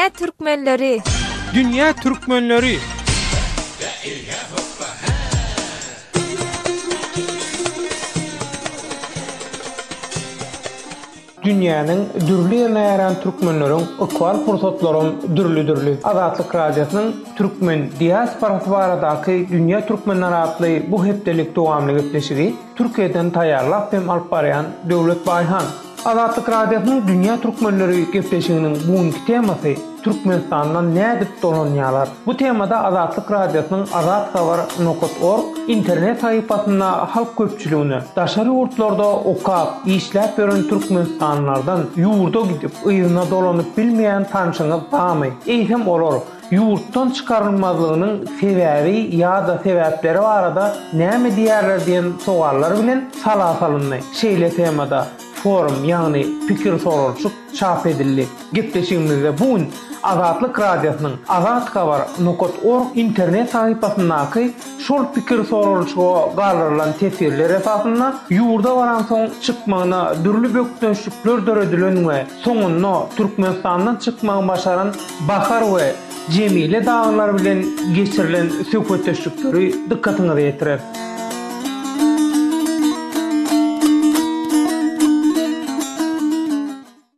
Dünya Türkmenleri. Dünya Türkmenleri. Dünýäniň dürli ýerine ýaran türkmenleriň ökwal fursatlaryň dürli. Azatlyk radiosynyň türkmen diasporasy baradaky Dünýä Türkmenleri adly bu hepdelik dowamly gepleşigi Türkiýeden taýýarlap hem alyp barýan Döwlet Baýhan. Azatlyk radiosynyň Dünýä Türkmenleri gepleşiginiň bugunky temasy Türkmenistandan nädip dolanýarlar. Bu temada Azatlyk radiosynyň azathabar.org internet sahypasynda halk köpçüligine daşary ýurtlarda okap, işläp beren türkmenistanlardan ýurda gidip ýygyna dolanyp bilmeýän tanşyňyz barmy? Eýsem olar. Ýurtdan çykarylmazlygynyň sebäbi ýa-da sebäpleri barada näme diýerler diýen sogallar bilen salasalyndy. Şeýle temada forum ýagny pikir sorulşyk çap edildi. Gepleşigimizde bugun Azatlyk radiosynyň azathabar.org internet sahypasyndaky şol pikir sorulşyga galdyrılan tesirler esasynda ýurda baran soň çykmagyna dürli bökdönşlikler döredilen we soňunda Türkmenistandan çykmagy başaran Bahar we Cemile dağlar bilen geçirilen söhbetleşikleri dikkatinizi ýetirer.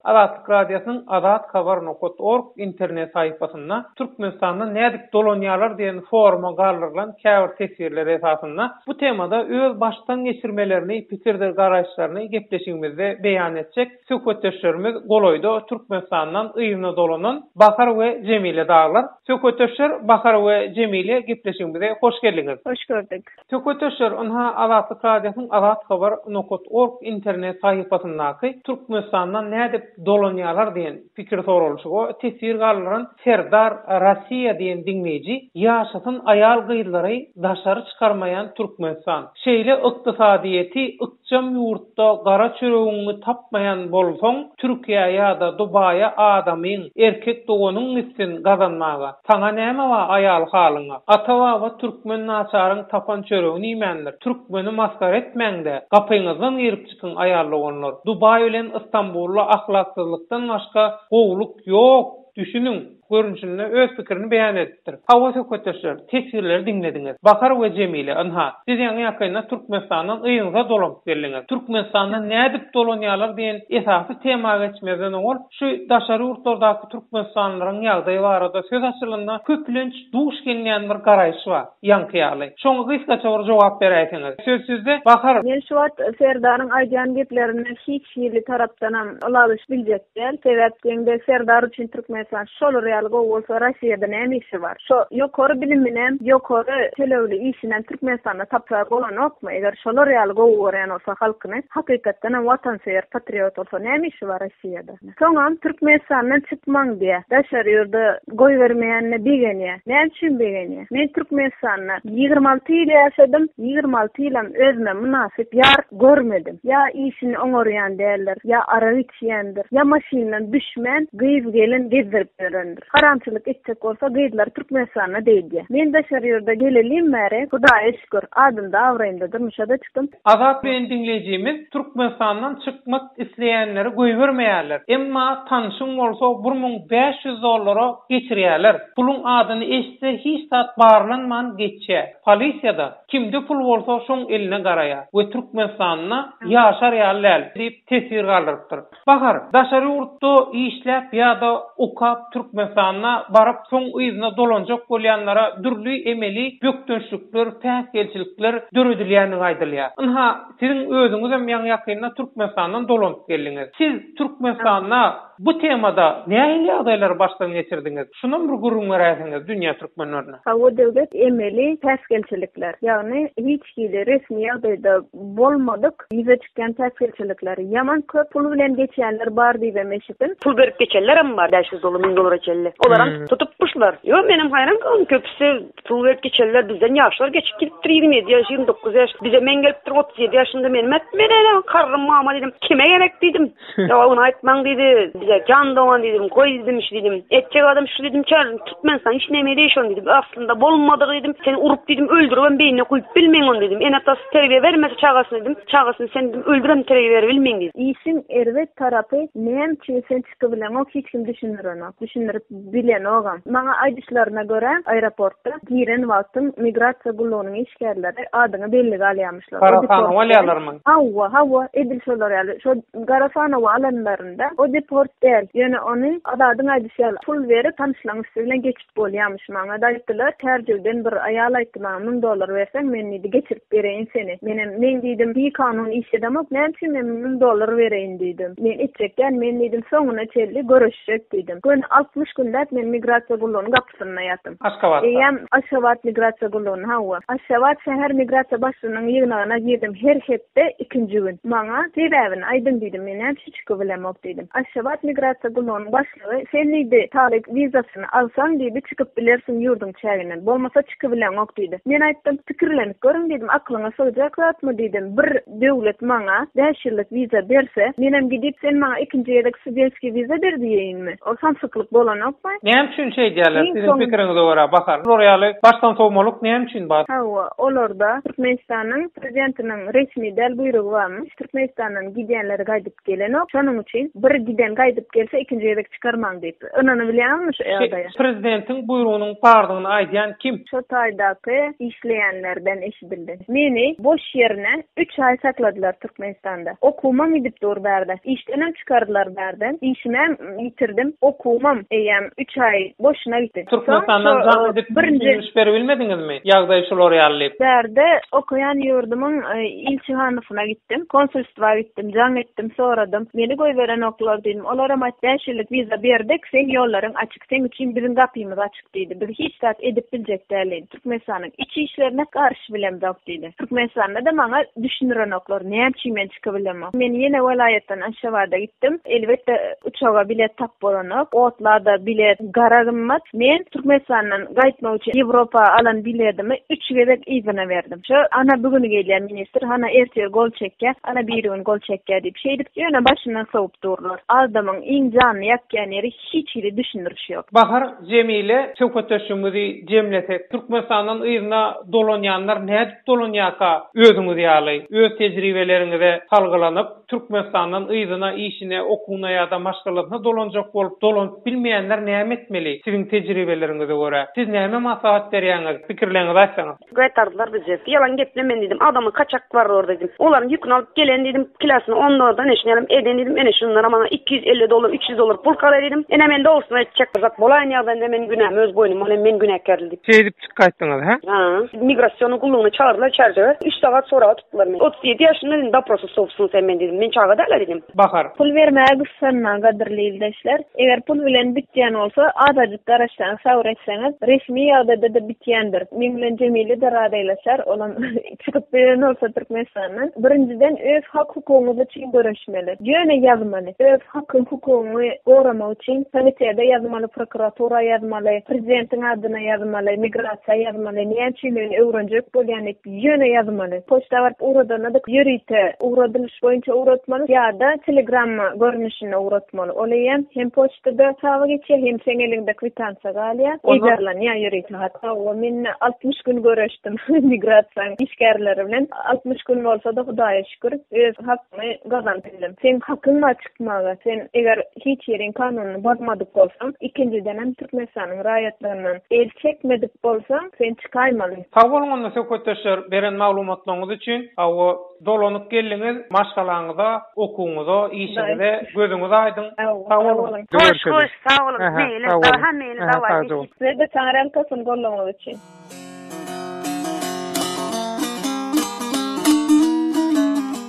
Azatlyk radiosynyň azathabar.org internet sahypasynda Türkmenistanda nädip dolanýarlar diýen foruma galdyrılan käbir tesirler esasynda bu temada öz başdan geçirmelerini, pikirler, garaşlaryny gepleşigimizde beýan etjek söhbetdeşlerimiz goloýda Türkmenistandan ýygyna dolanan Bahar we Cemile dağlar. Söhbetdeşler Bahar we Cemile gepleşigimizde hoş geldiňiz. Hoş gördük. Söhbetdeşler onha Azatlyk radiosynyň azathabar.org internet sahypasyndaky Türkmenistandan nädip dolanýarlar diýen pikir sorulşyga tesir gallaran Serdar Rossiya diýen dinleýiji ýaşasyn aýal gyýdylary daşary çykarmaýan Türkmenistan. Şeýle ykdysadyýeti ykjam ýurtda gara çöregiňi tapmaýan bolsaň Türkiýe ýa-da Dubaýa adamyň erkek doganyň nisbin gazanmaga taňa näme we aýal halyňa ata-baba türkmen naçaryň tapan çöregini niýmendir. Türkmeni maskar etmäňde gapyňyzdan girip çykan aýal doganlar Dubaý bilen Istanbulda ahlaksızlıktan başka gowluk yok. Düşünün, görünüşünde öz pikirini beýan etdir. Hawa söhbetdeşler, tesirleri dinlediňiz. Bahar we Cemile, anha, siz ýa-ni ýakynda Türkmenistandan ýygyna dolanyp geldiňiz. Türkmenistandan nädip dolanýarlar diýen esasy tema geçmezden oňol, şu daşary ýurtlardaky türkmenistanlaryň ýagdaýy barada söz açylanda köplenç duş gelýän bir garaýş bar, ýankyýaly. Şoňa gysgaça bir jogap beräýsiňiz. Söz sizde, Bahar. Men şu wagt Serdaryň aýdan geplerini hiç ýerli tarapdan alalyş biljek däl. Sebäpde Serdar üçin Türkmenistan şol realga bolsa Rossiýada näme işi bar? Şo ýokary bilim bilen, ýokary telewli işinden Türkmenistanda tapşar bolanokmy? Eger şol realga öwren bolsa halkyny hakykatdan watansewer patriot bolsa näme işi bar Rossiýada? Soňam Türkmenistandan çykmaň diýe daşary ýurda goý bermeýänne begenýe. Näme üçin begenýe? Men Türkmenistanda 26 ýyl ýaşadym. 26 ýyl özüme münasip ýar görmedim. Ya işini oňorýan däller, ya ara içýändir, ya maşynadan düşmän gyýyp gelen gezdirip berendir. Karançylyk etjek bolsa gyýdylar Türkmenistana diýdi. Men daşary ýurda gelelim märe, Hudaýa şükür, adymda awraýyndadyr, müşada çykdym. Azat bilen dinleýijimiz Türkmenistandan çykmak isleýänleri goý bermeýärler. Emma tanşyň bolsa 1500 dollara geçirýärler. Pulun adyny eşitse hiç tat barlanman geçe. Polisiýada kimde pul bolsa şoň eline garaýar we Türkmenistanyna ýaşar ýalylar diýip tesir galdyrypdyr. Bahar, daşary ýurtda işläp ýa-da okap Türkmenistan'a barıp son ýygyna dolanjak bolýanlara dürli emeli bökdönşlikler, täsirçilikler döredilenini aýdylýar. Anha, siziň özüňiz hem ýakynda Türkmenistandan dolanyp geldiňiz. Siz Türkmenistan'a bu temada näme ýagdaýlar başdan geçirdiňiz? Şunu bir gurrun beräýsiňiz dünýä türkmenlerine. Hawa döwlet emeli täsirçilikler, ýagny hiç kili resmi ýagdaýda bolmadyk, ýüze çykkan täsirçilikler ýaman köp pul bilen geçýänler bar diýip emeşipin. Pul berip geçenler ama var. 500 dolar, 1000 dolar geçerler. Olarak tutupmuşlar. Yo benim hayran kalın köpüsü pul verip geçerler bizden yaşlar geçip gidip 27 yaş, 29 yaş. Bize men gelip 37 yaşında benim etmeden karrım mama dedim. Kime gerek dedim. Ya onu aytman dedi. Bize can doğan dedim. Koy dedim iş dedim. Etçek adam şu dedim. Çağırın tutmensan hiç neyme değişiyorsun dedim. Aslında bolmadı dedim. Seni urup dedim öldürüyorum beynine koyup bilmeyin onu dedim. En atası terbiye vermesi çağasını dedim. Çağasını sen dedim öldürem terbiye ver bilmeyin dedim. İşin ervet tarafı neyem çeysen çıkabilen o hiç kim düşünür onu. Düşünürüp bilen ogam. Maňa aýdyşlaryna görä aeroportda giren wagtym migrasiýa gullugynyň işgärleri adyny belli galýamyşlar. Garafana walyalarmy? Hawa edilşler ýaly. Şo garafana walanlarynda o deport däl. Ýöne ony adadyň aýdyşlar pul berip tanışlaňyş bilen geçip bolýarmyş. Maňa da aýtdylar, terjüden bir aýal aýtdy maňa $1000 berseň men indi geçirip bereýin seni. Men diýdim, bir kanun işi demek, näçe men $1000 bereýin diýdim. Men etjekden men diýdim soňuna çelli görüşjek diýdim. Gün 60 günläp men migrasiýa gullugynyň gapysyna ýatdym. Aşgabat migrasiýa gullugyny hawa. Aşgabat şäher migrasiýa başlygynyň ýygyna girdim her hepde ikinji gün. Maňa sebäbini aýdym diýdim, men näçe çykyp bilemok diýdim. Aşgabat migrasiýa gullugynyň başlygy sen diýdi, talyk wizasyny alsaň diýdi, çykyp bilersiň ýurdun çäginden. Bolmasa çykyp bilemok diýdi. Men aýtdym, pikirlenip görüň diýdim, aklyňa sygjak zatmy diýdim. Bir döwlet maňa 5 ýyllyk wiza berse, menem gidip sen maňa ikinji ýerlik studentski wiza ber diýeýinmi? O samsyklyk bolanokmy? Näme üçin şey diýerler? Sizin pikiriňize görä bakar. Roýaly başdan sowmalyk näme üçin bar? Hawa, olarda Türkmenistanyň prezidentiniň resmi däl buýrugy barmy. Türkmenistanyň gidenleri gaýdyp gelenok. Şonuň üçin bir giden gaýdyp gelse ikinji ýerlik çykarmaň diýip. Onyny bilýärmiş ýa-da. Prezidentiň buýrugynyň bardygyny aýdýan kim? Şo taýdaky işleýänlerden eşidildi. Meni boş ýerine 3 ay sakladylar Türkmenistanda. Okumam gidip dur berdi. İşden çıkardılar berden. İşimi yitirdim. Okumam eýem 3 ay boşuna gitdi. Türkmenistandan jaň edip birinji iş berebilmedingizmi? Ýagdaý şol ýalyp. Berde okuyan ýurdumyň ilçihanyna gittim. Konsulstwa gittim, jaň etdim, soradym. Meni goýberen oklar diýdim. Olara maýtdylar wiza berdik, sen ýollaryň açyk, sen üçin biziň gapymyz açyk diýdi. Bir hiç zat edip biljek däl. Türkmenistanyň içi işlerine garşy bilem dok diýdi. Türkmenistanda da maňa düşünýän oklar, näme üçin men çykyp bilemok. Men ýene welayetden Aşgabatda gittim. Elbetde uçağa bilet tap bolanok, otlarda bilet garagymmat. Men Türkmenistandan gaýtmak üçin Ýewropa alan biletimi 3 gebek ýygyna berdim. Şo ana bugün gelýän minister, ana ertege gol çekke, ana bir gün gol çekke diýip şeýdip ýöne başyndan soňup durlar. Adamyň iň jany ýakýan ýeri hiç ýeri düşünürüş ýok. Bahar Cemile söhbetleşýümizi jemletek. Türkmenistandan ýygyna dolanýanlar näde dolanýaka özüňiz ýaly, öz tejribeleriňize salgylanyp Türkmenistandan ýygyna işine, okuwuna ýa-da maşgalatyna dolanjak bolup dolanyp bilmeýänler näme etmeli? Siziň tejribeleriňize görä. Siz näme maslahat berýäňiz? Pikirleriňizi aýsaňyz. Gaýtardylar bize. Ýalan geplemen diýdim. Adamy kaçak bar orada diýdim. Olaryň ýükünü alyp gelen diýdim. Klasyny 10-dan eşnelim eden diýdim. Ene şunlara maňa $250, $300 pul kara diýdim. Ene mende olsun etjek zat bolaýan ýagdaýda men günäm öz boýnuma, men günäkärlik. Şeýdip çykaýtdyňyz, ha? Migrasiýonyň gullugyny çağırdylar çerjege. 3 sagat sonra tutdular meni. 37 ýaşynda diýdim, doprosu sowsun sen men diýdim. Men çağa däler diýdim. Bahar. Pul bermäge gyssanma gaderli ildeşler. Eger pul bilen bitýän bolsa, adajyk garaşdan sawr etseňiz, resmi ýagdaýda da bitýändir. Men bilen Cemile de radaýlaşar, olam çykyp bilen bolsa Türkmenistandan birinciden öz hak hukugyny üçin görüşmeli. Ýöne ýazmaly. Öz hakyny hukugyny goramak üçin sanitariýada ýazmaly, prokuratura ýazmaly, prezidentiň adyna ýazmaly, migrasiýa ýazmaly, näçe öwrenjek bolýan ýöne ýazmaly. Poçta barp uradana da ýörite, uradylyş boýunça uratmaly ýa-da telegramma görnüşine uratmaly. Olaýam hem poçtada sawa geçýär, hem seň elinde kwitansiýa galýar. Egerlenýär ýörite. Hatda o men 60 gün görüşdim migrasiýa işgärleri bilen. 60 gün bolsa da Hudaýa şükür öz hakymy gazandypdym. Sen hakyňa çykmaga, sen eger hiç ýeriň kanunyny bozmadyk bolsaň, ikinciden hem Türkmenistanyň raýatlaryndan el çekmedik bolsaň, sen çykaýmaly. Sag bolun onda söhbetleşer beren maglumatlaryňyz üçin. Awa dolanyp geldiňiz, maşgalaňyza, okuwuňyza, işiňize gözüňiz aýdyň. Sag bolun. Hoş, sag bolun. Meýle, daha meýle dawaj. Siz de taňram kasyn gollaňyz üçin.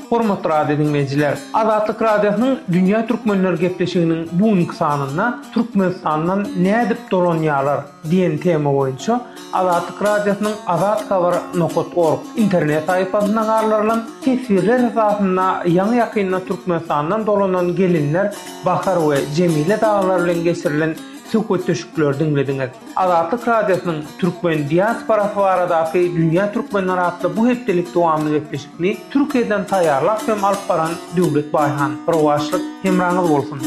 Hormatly radio dinleyijiler, Azatlyk Radiosynyň Dünýä Türkmenleri gepleşiginiň buňky sanyna Türkmenistandan nädip dolanýarlar diýen tema boýunça Azatlyk Radiosynyň azathabar.org internet saýtyndan garlarylan tesirler esasynda ýaňy ýakynda Türkmenistandan dolanan gelinler Bahar we Cemile daglar bilen geçirilen söhbetleşikler dinlediňiz. Azatlyk Radiosynyň Türkmen diasporasy baradaky Dünýä Türkmenleri atly bu hepdelik dowamly gepleşikni Türkiýeden taýýarlap hem alyp baran Döwlet Baýhan. Rowaşlyk hemraňyz bolsun.